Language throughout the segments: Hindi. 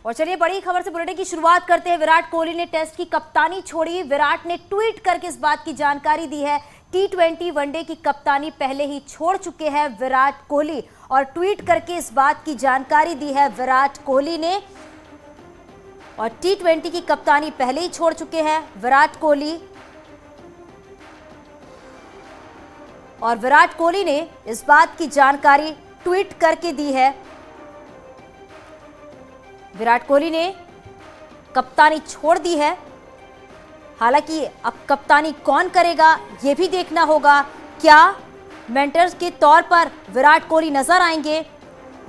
और चलिए बड़ी खबर से बुलेटिन की शुरुआत करते हैं। विराट कोहली ने टेस्ट की कप्तानी छोड़ी। विराट ने ट्वीट करके इस बात की जानकारी दी है। T20 वनडे की कप्तानी पहले ही छोड़ चुके हैं विराट कोहली और ट्वीट करके इस बात की जानकारी दी है विराट कोहली ने। और T20 की कप्तानी पहले ही छोड़ चुके हैं विराट कोहली। और विराट कोहली ने इस बात की जानकारी ट्वीट करके दी है। विराट कोहली ने कप्तानी छोड़ दी है। हालांकि अब कप्तानी कौन करेगा यह भी देखना होगा। क्या मेंटर्स के तौर पर विराट कोहली नजर आएंगे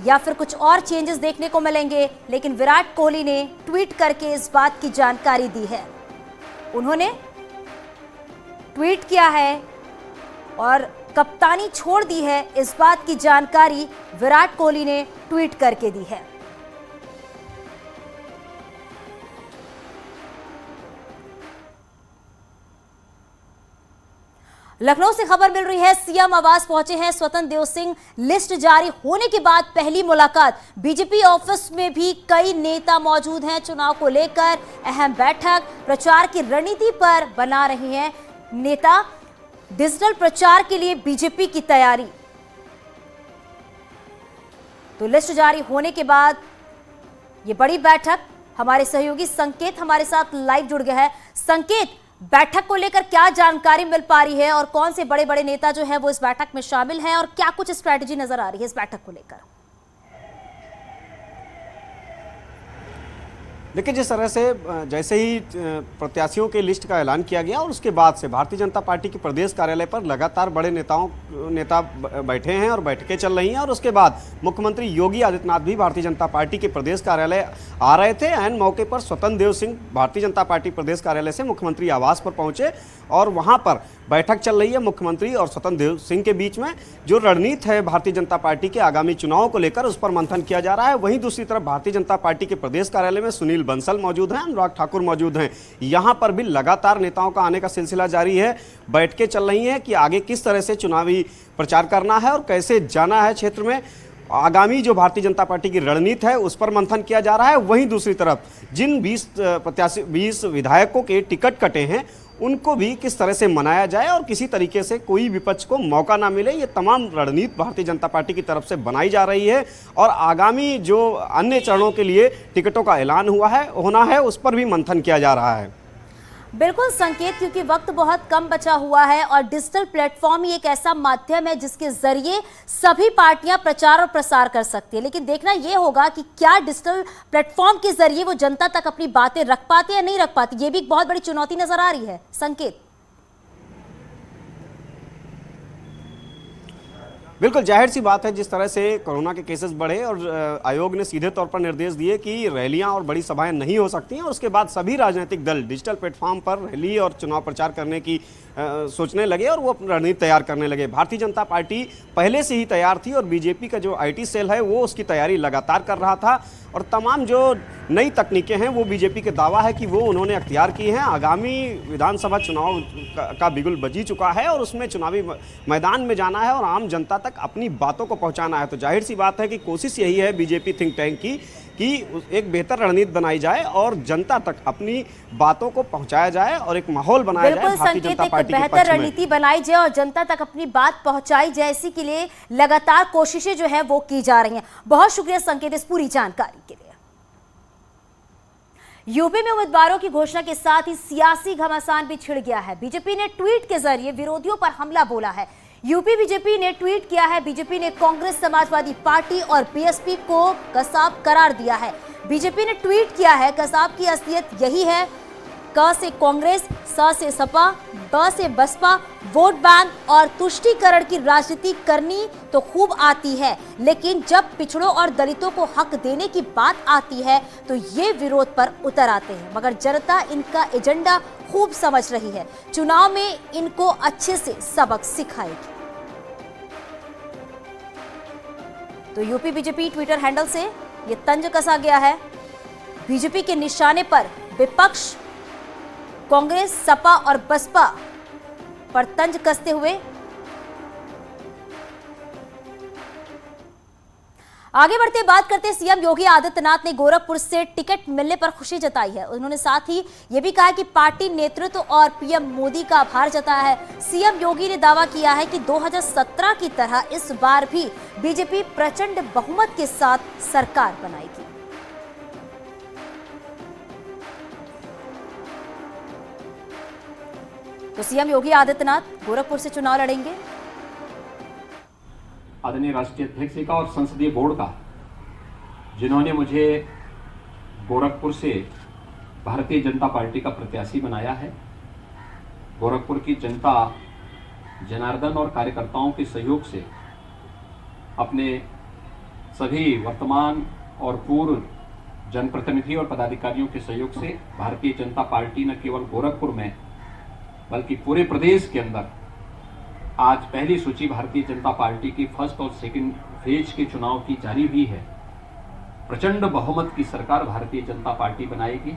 या फिर कुछ और चेंजेस देखने को मिलेंगे, लेकिन विराट कोहली ने ट्वीट करके इस बात की जानकारी दी है। उन्होंने ट्वीट किया है और कप्तानी छोड़ दी है। इस बात की जानकारी विराट कोहली ने ट्वीट करके दी है। लखनऊ से खबर मिल रही है, सीएम आवास पहुंचे हैं स्वतंत्र देव सिंह। लिस्ट जारी होने के बाद पहली मुलाकात। बीजेपी ऑफिस में भी कई नेता मौजूद हैं। चुनाव को लेकर अहम बैठक, प्रचार की रणनीति पर बना रही हैं नेता। डिजिटल प्रचार के लिए बीजेपी की तैयारी। तो लिस्ट जारी होने के बाद ये बड़ी बैठक। हमारे सहयोगी संकेत हमारे साथ लाइव जुड़ गया है। संकेत, बैठक को लेकर क्या जानकारी मिल पा रही है और कौन से बड़े बड़े नेता जो है वो इस बैठक में शामिल हैं और क्या कुछ स्ट्रैटेजी नजर आ रही है इस बैठक को लेकर? देखिए, जिस तरह से जैसे ही प्रत्याशियों के लिस्ट का ऐलान किया गया और उसके बाद से भारतीय जनता पार्टी के प्रदेश कार्यालय पर लगातार बड़े नेता बैठे हैं और बैठकें चल रही हैं। और उसके बाद मुख्यमंत्री योगी आदित्यनाथ भी भारतीय जनता पार्टी के प्रदेश कार्यालय आ रहे थे। ऐन मौके पर स्वतंत्र देव सिंह भारतीय जनता पार्टी प्रदेश कार्यालय से मुख्यमंत्री आवास पर पहुंचे और वहां पर बैठक चल रही है मुख्यमंत्री और स्वतंत्र देव सिंह के बीच में। जो रणनीति है भारतीय जनता पार्टी के आगामी चुनावों को लेकर, उस पर मंथन किया जा रहा है। वहीं दूसरी तरफ भारतीय जनता पार्टी के प्रदेश कार्यालय में सुनील बंसल मौजूद हैं, अनुराग ठाकुर मौजूद हैं। यहां पर भी लगातार नेताओं का आने का सिलसिला जारी है। बैठकें चल रही हैं कि आगे किस तरह से चुनावी प्रचार करना है और कैसे जाना है क्षेत्र में। आगामी जो भारतीय जनता पार्टी की रणनीति है उस पर मंथन किया जा रहा है। वहीं दूसरी तरफ जिन 20 विधायकों के टिकट कटे हैं उनको भी किस तरह से मनाया जाए और किसी तरीके से कोई विपक्ष को मौका ना मिले, ये तमाम रणनीति भारतीय जनता पार्टी की तरफ से बनाई जा रही है। और आगामी जो अन्य चरणों के लिए टिकटों का ऐलान होना है उस पर भी मंथन किया जा रहा है। बिल्कुल संकेत, क्योंकि वक्त बहुत कम बचा हुआ है और डिजिटल प्लेटफॉर्म ही एक ऐसा माध्यम है जिसके जरिए सभी पार्टियां प्रचार और प्रसार कर सकती है। लेकिन देखना यह होगा कि क्या डिजिटल प्लेटफॉर्म के जरिए वो जनता तक अपनी बातें रख पाते या नहीं रख पाती। ये भी एक बहुत बड़ी चुनौती नजर आ रही है संकेत। बिल्कुल जाहिर सी बात है, जिस तरह से कोरोना के केसेस बढ़े और आयोग ने सीधे तौर पर निर्देश दिए कि रैलियां और बड़ी सभाएं नहीं हो सकती हैं और उसके बाद सभी राजनीतिक दल डिजिटल प्लेटफॉर्म पर रैली और चुनाव प्रचार करने की सोचने लगे और वो अपनी रणनीति तैयार करने लगे। भारतीय जनता पार्टी पहले से ही तैयार थी और बीजेपी का जो आईटी सेल है वो उसकी तैयारी लगातार कर रहा था और तमाम जो नई तकनीकें हैं वो बीजेपी के दावा है कि वो उन्होंने अख्तियार की हैं। आगामी विधानसभा चुनाव का बिगुल बजी चुका है और उसमें चुनावी मैदान में जाना है और आम जनता तक अपनी बातों को पहुंचाना है। तो जाहिर सी बात है कि कोशिश यही है बीजेपी थिंक टैंक की कि एक बेहतर रणनीति बनाई जाए और जनता तक अपनी बातों को पहुंचाया जाए और एक माहौल बनाया जाए भारतीय जनता पार्टी के पक्ष में। बेहतर रणनीति बनाई जाए और जनता तक अपनी बात पहुंचाई जाए, इसी के लिए लगातार कोशिशें जो है वो की जा रही हैं। बहुत शुक्रिया संकेत इस पूरी जानकारी के लिए। यूपी में उम्मीदवारों की घोषणा के साथ ही सियासी घमासान भी छिड़ गया है। बीजेपी ने ट्वीट के जरिए विरोधियों पर हमला बोला है। यूपी बीजेपी ने ट्वीट किया है। बीजेपी ने कांग्रेस, समाजवादी पार्टी और बीएसपी को कसाब करार दिया है। बीजेपी ने ट्वीट किया है, कसाब की असलियत यही है, क से कांग्रेस, स से सपा, ब से बसपा, वोट बैंक और तुष्टीकरण की राजनीति करनी तो खूब आती है, लेकिन जब पिछड़ों और दलितों को हक देने की बात आती है तो ये विरोध पर उतर आते हैं। मगर जनता इनका एजेंडा खूब समझ रही है। चुनाव में इनको अच्छे से सबक सिखाएगी। तो यूपी बीजेपी ट्विटर हैंडल से ये तंज कसा गया है। बीजेपी के निशाने पर विपक्ष कांग्रेस, सपा और बसपा पर तंज कसते हुए आगे बढ़ते बात करते सीएम योगी आदित्यनाथ ने गोरखपुर से टिकट मिलने पर खुशी जताई है। उन्होंने साथ ही यह भी कहा कि पार्टी नेतृत्व और पीएम मोदी का आभार जताया है। सीएम योगी ने दावा किया है कि 2017 की तरह इस बार भी बीजेपी प्रचंड बहुमत के साथ सरकार बनाएगी। तो सीएम योगी आदित्यनाथ गोरखपुर से चुनाव लड़ेंगे। आदरणीय राष्ट्रीय अध्यक्ष का और संसदीय बोर्ड का, जिन्होंने मुझे गोरखपुर से भारतीय जनता पार्टी का प्रत्याशी बनाया है। गोरखपुर की जनता जनार्दन और कार्यकर्ताओं के सहयोग से, अपने सभी वर्तमान और पूर्व जनप्रतिनिधि और पदाधिकारियों के सहयोग से भारतीय जनता पार्टी न केवल गोरखपुर में बल्कि पूरे प्रदेश के अंदर आज पहली सूची भारतीय जनता पार्टी की फर्स्ट और सेकंड फेज के चुनाव की जारी हुई है। प्रचंड बहुमत की सरकार भारतीय जनता पार्टी बनाएगी।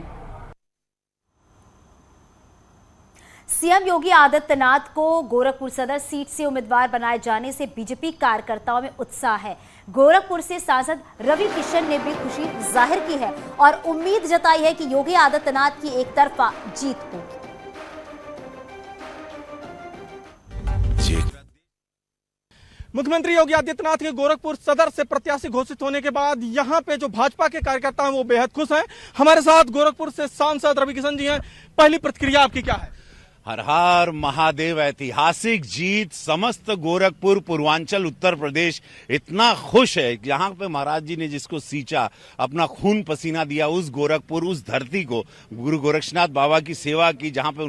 सीएम योगी आदित्यनाथ को गोरखपुर सदर सीट से उम्मीदवार बनाए जाने से बीजेपी कार्यकर्ताओं में उत्साह है। गोरखपुर से सांसद रवि किशन ने भी खुशी जाहिर की है और उम्मीद जताई है कि योगी आदित्यनाथ की एक तरफा जीत होगी। मुख्यमंत्री योगी आदित्यनाथ के गोरखपुर सदर से प्रत्याशी घोषित होने के बाद यहां पे जो भाजपा के कार्यकर्ता हैं वो बेहद खुश हैं। हमारे साथ गोरखपुर से सांसद रवि किशन जी हैं। पहली प्रतिक्रिया आपकी क्या है? हर हर महादेव। ऐतिहासिक जीत। समस्त गोरखपुर, पूर्वांचल, उत्तर प्रदेश इतना खुश है। यहाँ पे महाराज जी ने जिसको सींचा, अपना खून पसीना दिया, उस गोरखपुर, उस धरती को गुरु गोरक्षनाथ बाबा की सेवा की, जहाँ पे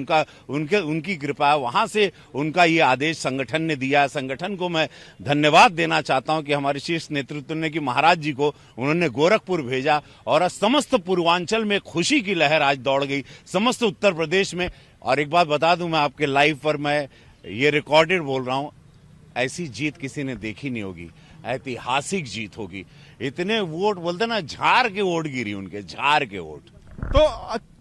उनकी कृपा, वहां से उनका ये आदेश संगठन ने दिया। संगठन को मैं धन्यवाद देना चाहता हूँ कि हमारे शीर्ष नेतृत्व ने, कि महाराज जी को उन्होंने गोरखपुर भेजा और समस्त पूर्वांचल में खुशी की लहर आज दौड़ गई, समस्त उत्तर प्रदेश में। और एक बात बता दूं मैं आपके लाइव पर, मैं ये रिकॉर्डेड बोल रहा हूं, ऐसी जीत किसी ने देखी नहीं होगी। ऐतिहासिक जीत होगी। इतने वोट, बोलते ना, झार के वोट गिरी उनके, झार के वोट। तो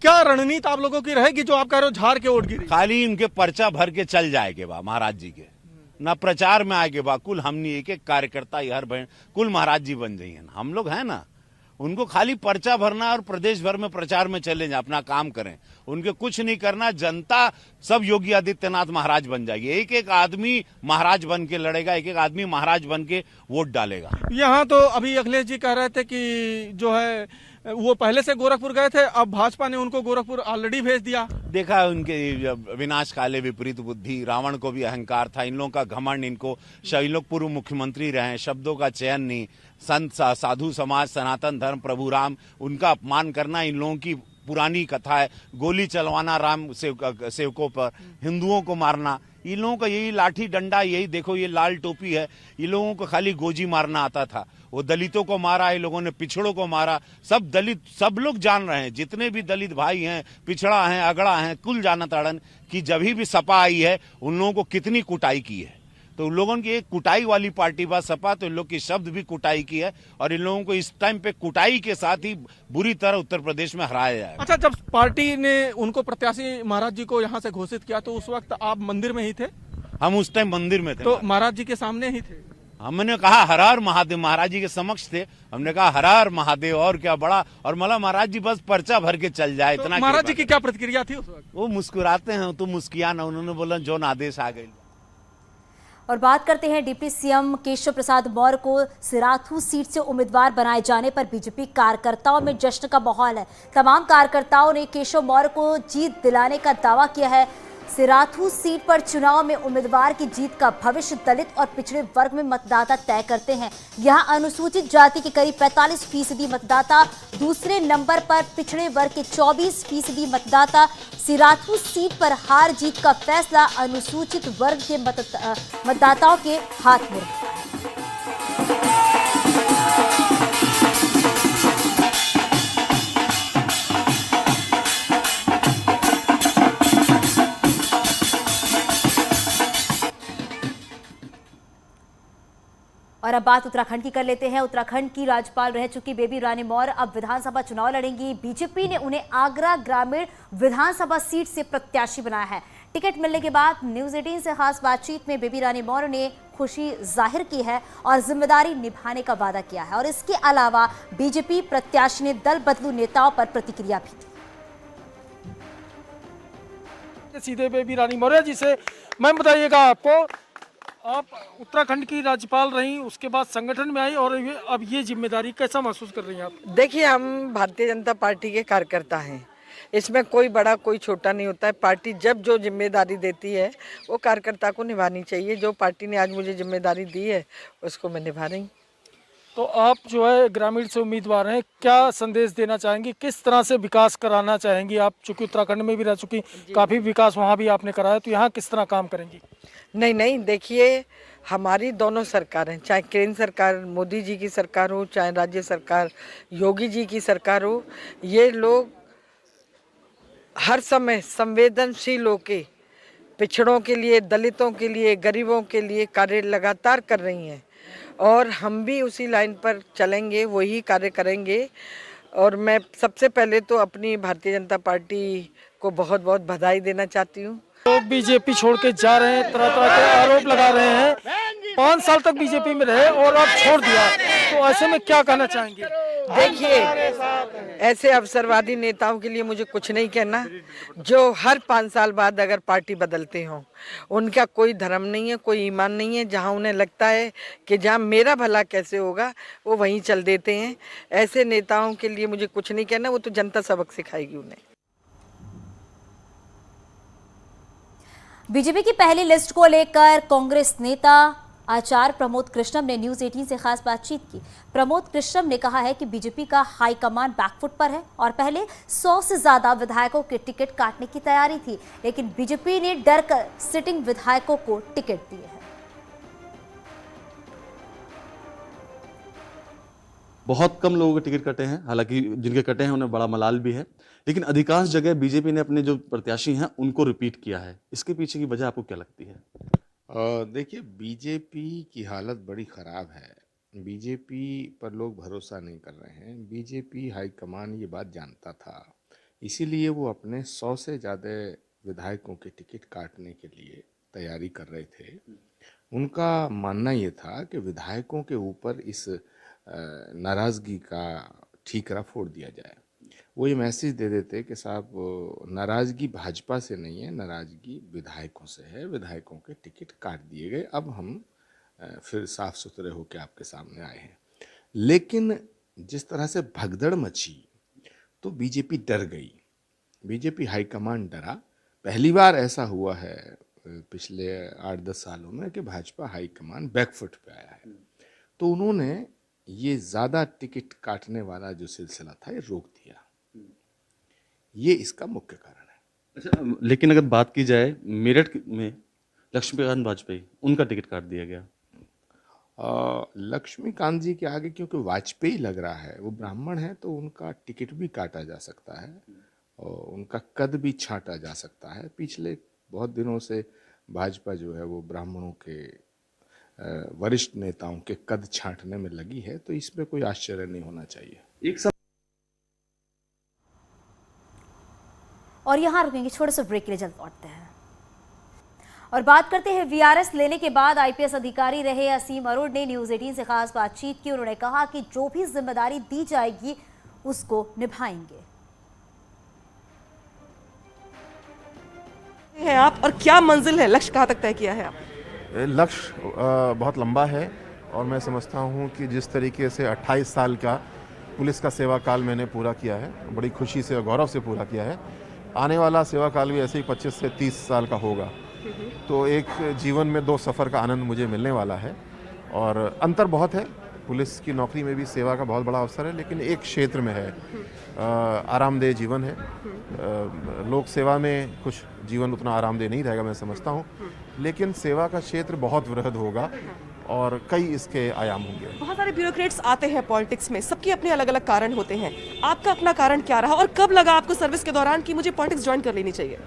क्या रणनीति आप लोगों की रहेगी जो आप कह रहे हो झार के वोट गिरी? खाली उनके पर्चा भर के चल जाएंगे बा महाराज जी के, ना प्रचार में आएंगे बा। कुल हमने एक एक कार्यकर्ता, हर बहन कुल महाराज जी बन जाइए। हम लोग हैं ना, उनको खाली पर्चा भरना और प्रदेश भर में प्रचार में चले जाए, अपना काम करें। उनके कुछ नहीं करना। जनता सब योगी आदित्यनाथ महाराज बन जाएगी। एक एक आदमी महाराज बन के लड़ेगा, एक एक आदमी महाराज बन के वोट डालेगा। यहाँ तो अभी अखिलेश जी कह रहे थे कि जो है वो पहले से गोरखपुर गए थे, अब भाजपा ने उनको गोरखपुर ऑलरेडी भेज दिया। देखा उनके विनाश काले विपरीत बुद्धि, रावण को भी अहंकार था, इन लोगों का घमंड। इनको इन लोग पूर्व मुख्यमंत्री रहे, शब्दों का चयन नहीं, संत साधु समाज, सनातन धर्म, प्रभु राम, उनका अपमान करना इन लोगों की पुरानी कथा है। गोली चलवाना राम सेवकों पर, हिंदुओं को मारना, इन लोगों का यही लाठी डंडा, यही देखो ये लाल टोपी है। इन लोगों को खाली गोजी मारना आता था। वो दलितों को मारा, इन लोगों ने पिछड़ों को मारा। सब दलित, सब लोग जान रहे हैं, जितने भी दलित भाई हैं, पिछड़ा हैं, अगड़ा हैं, कुल जाना ताड़न कि जब भी सपा आई है उन लोगों को कितनी कुटाई की है। तो उन लोगों की एक कुटाई वाली पार्टी बा सपा, तो इन लोग की शब्द भी कुटाई की है और इन लोगों को इस टाइम पे कुटाई के साथ ही बुरी तरह उत्तर प्रदेश में हराया जाए। अच्छा, जब पार्टी ने उनको प्रत्याशी महाराज जी को यहाँ से घोषित किया तो उस वक्त आप मंदिर में ही थे? हम उस टाइम मंदिर में थे। तो महाराज जी के सामने ही थे? हमने कहा हर हर महादेव, महाराज जी के समक्ष थे। हमने कहा हर हर महादेव, और क्या बड़ा। और मला महाराज जी बस पर्चा भर के चल जाए, इतना। महाराज जी की क्या प्रतिक्रिया थी उस वक्त? वो मुस्कुराते हैं, तो मुस्कियाना, उन्होंने बोला जो आदेश आ गए। और बात करते हैं डिप्टी सीएम केशव प्रसाद मौर्य को सिराथू सीट से उम्मीदवार बनाए जाने पर बीजेपी कार्यकर्ताओं में जश्न का माहौल है। तमाम कार्यकर्ताओं ने केशव मौर्य को जीत दिलाने का दावा किया है। सिराथू सीट पर चुनाव में उम्मीदवार की जीत का भविष्य दलित और पिछड़े वर्ग में मतदाता तय करते हैं। यहां अनुसूचित जाति के करीब 45% मतदाता, दूसरे नंबर पर पिछड़े वर्ग के 24% मतदाता। सिराथू सीट पर हार जीत का फैसला अनुसूचित वर्ग के मतदाताओं के हाथ में। और अब बात उत्तराखंड की कर लेते हैं। उत्तराखंड की राज्यपाल रह चुकी बेबी रानी मौर्य अब विधानसभा चुनाव लड़ेंगी। बीजेपी ने उन्हें आगरा ग्रामीण विधानसभा सीट से प्रत्याशी बनाया है। टिकट मिलने के बाद न्यूज 18 से खास बातचीत में बेबी रानी मौर्य ने खुशी जाहिर की है और जिम्मेदारी निभाने का वादा किया है। और इसके अलावा बीजेपी प्रत्याशी ने दल बदलू नेताओं पर प्रतिक्रिया भी दी। सीधे बेबी रानी मौर्य जी से मैम बताइएगा, आपको आप उत्तराखंड की राज्यपाल रही, उसके बाद संगठन में आई और अब ये जिम्मेदारी कैसा महसूस कर रही हैं आप? देखिए, हम भारतीय जनता पार्टी के कार्यकर्ता हैं, इसमें कोई बड़ा कोई छोटा नहीं होता है। पार्टी जब जो जिम्मेदारी देती है वो कार्यकर्ता को निभानी चाहिए। जो पार्टी ने आज मुझे जिम्मेदारी दी है उसको मैं निभा रही। तो आप जो है ग्रामीण से उम्मीदवार हैं, क्या संदेश देना चाहेंगी, किस तरह से विकास कराना चाहेंगी? आप चूंकि उत्तराखंड में भी रह चुकी, काफ़ी विकास वहाँ भी आपने कराया, तो यहाँ किस तरह काम करेंगी? नहीं, देखिए, हमारी दोनों सरकारें, चाहे केंद्र सरकार मोदी जी की सरकार हो, चाहे राज्य सरकार योगी जी की सरकार हो, ये लोग हर समय संवेदनशील होके पिछड़ों के लिए, दलितों के लिए, गरीबों के लिए कार्य लगातार कर रही हैं और हम भी उसी लाइन पर चलेंगे, वही कार्य करेंगे। और मैं सबसे पहले तो अपनी भारतीय जनता पार्टी को बहुत बहुत बधाई देना चाहती हूँ। लोग बीजेपी छोड़ के जा रहे हैं, तरह तरह के आरोप लगा रहे हैं। 5 साल तक बीजेपी में रहे और अब छोड़ दिया, तो ऐसे में क्या कहना चाहेंगे? देखिए, ऐसे अवसरवादी नेताओं के लिए मुझे कुछ नहीं कहना, जो हर 5 साल बाद अगर पार्टी बदलते हों। उनका कोई धर्म नहीं है, कोई ईमान नहीं है। जहां उन्हें लगता है कि जहां मेरा भला कैसे होगा वो वहीं चल देते हैं। ऐसे नेताओं के लिए मुझे कुछ नहीं कहना, वो तो जनता सबक सिखाएगी उन्हें। बीजेपी की पहली लिस्ट को लेकर कांग्रेस नेता आचार्य प्रमोद कृष्णम ने न्यूज 18 से खास बातचीत की। प्रमोद कृष्णम ने कहा है कि बीजेपी का हाईकमान बैकफुट पर है और पहले 100 से ज्यादा विधायकों के टिकट काटने की तैयारी थी, लेकिन बीजेपी ने डर कर सिटिंग विधायकों को टिकट दिए हैं। बहुत कम लोगों के टिकट कटे हैं, हालांकि जिनके कटे हैं उन्हें बड़ा मलाल भी है, लेकिन अधिकांश जगह बीजेपी ने अपने जो प्रत्याशी हैं उनको रिपीट किया है। इसके पीछे की वजह आपको क्या लगती है? देखिए, बीजेपी की हालत बड़ी ख़राब है। बीजेपी पर लोग भरोसा नहीं कर रहे हैं। बीजेपी हाईकमान ये बात जानता था, इसीलिए वो अपने 100 से ज़्यादा विधायकों के टिकट काटने के लिए तैयारी कर रहे थे। उनका मानना ये था कि विधायकों के ऊपर इस नाराज़गी का ठीकरा फोड़ दिया जाए। वो ये मैसेज दे देते कि साहब, नाराज़गी भाजपा से नहीं है, नाराज़गी विधायकों से है, विधायकों के टिकट काट दिए गए, अब हम फिर साफ सुथरे होकर आपके सामने आए हैं। लेकिन जिस तरह से भगदड़ मची तो बीजेपी डर गई, बीजेपी हाईकमान डरा। पहली बार ऐसा हुआ है पिछले 8-10 सालों में कि भाजपा हाईकमान बैकफुट पे आया है, तो उन्होंने ये ज़्यादा टिकट काटने वाला जो सिलसिला था ये रोक दिया। ये इसका मुख्य कारण है। अच्छा, लेकिन अगर बात की जाए मेरठ में लक्ष्मीकांत वाजपेयी, उनका टिकट काट दिया गया। लक्ष्मीकांत जी के आगे क्योंकि वाजपेयी लग रहा है, वो ब्राह्मण है, तो उनका टिकट भी काटा जा सकता है और उनका कद भी छांटा जा सकता है। पिछले बहुत दिनों से भाजपा जो है वो ब्राह्मणों के वरिष्ठ नेताओं के कद छांटने में लगी है, तो इसमें कोई आश्चर्य नहीं होना चाहिए। एक सब और यहां रुकेंगे, छोटे से ब्रेक के लिए जल्द लौटते हैं और बात करते हैं वीआरएस लेने के बाद आईपीएस अधिकारी रहे असीम अरोड़ ने न्यूज 18 से खास बातचीत की। उन्होंने कहा कि जो भी जिम्मेदारी दी जाएगी उसको निभाएंगे। हैं आप और क्या मंजिल है, लक्ष्य कहाँ तक तय किया है आप? लक्ष्य बहुत लंबा है और मैं समझता हूँ कि जिस तरीके से 28 साल का पुलिस का सेवा काल मैंने पूरा किया है, बड़ी खुशी से और गौरव से पूरा किया है, आने वाला सेवा काल भी ऐसे ही 25 से 30 साल का होगा। तो एक जीवन में 2 सफ़र का आनंद मुझे मिलने वाला है और अंतर बहुत है। पुलिस की नौकरी में भी सेवा का बहुत बड़ा अवसर है, लेकिन एक क्षेत्र में है, आरामदेह जीवन है। लोक सेवा में कुछ जीवन उतना आरामदेह नहीं रहेगा मैं समझता हूँ, लेकिन सेवा का क्षेत्र बहुत वृहद होगा और कई इसके आयाम होंगे। बहुत सारे ब्यूरोक्रेट्स आते हैं पॉलिटिक्स में, सबके अपने अलग अलग कारण होते हैं। आपका अपना कारण क्या रहा और कब लगा आपको सर्विस के दौरान कि मुझे पॉलिटिक्स ज्वाइन कर लेनी चाहिए?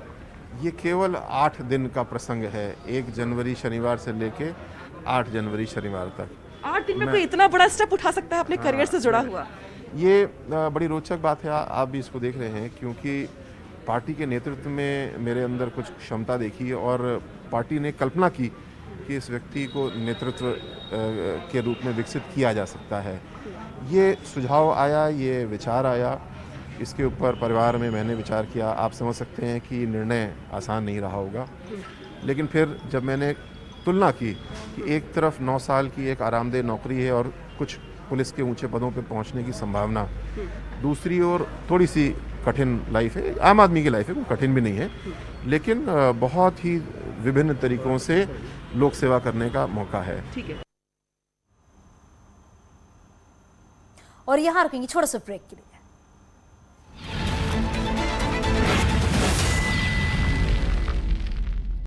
ये केवल 8 दिन का प्रसंग है, 1 जनवरी शनिवार से लेके 8 जनवरी शनिवार तक। 8 दिन में कोई इतना बड़ा स्टेप उठा सकता है अपने करियर से जुड़ा हुआ? ये बड़ी रोचक बात है, आप भी इसको देख रहे हैं, क्योंकि पार्टी के नेतृत्व में मेरे अंदर कुछ क्षमता देखी और पार्टी ने कल्पना की कि इस व्यक्ति को नेतृत्व के रूप में विकसित किया जा सकता है। ये सुझाव आया, ये विचार आया, इसके ऊपर परिवार में मैंने विचार किया। आप समझ सकते हैं कि निर्णय आसान नहीं रहा होगा, लेकिन फिर जब मैंने तुलना की कि एक तरफ 9 साल की एक आरामदेह नौकरी है और कुछ पुलिस के ऊंचे पदों पे पहुंचने की संभावना, दूसरी ओर थोड़ी सी कठिन लाइफ है, आम आदमी की लाइफ है, कोई कठिन भी नहीं है, लेकिन बहुत ही विभिन्न तरीकों से लोक सेवा करने का मौका है। ठीक है। और यहाँ रुकेंगे छोटे से ब्रेक के लिए।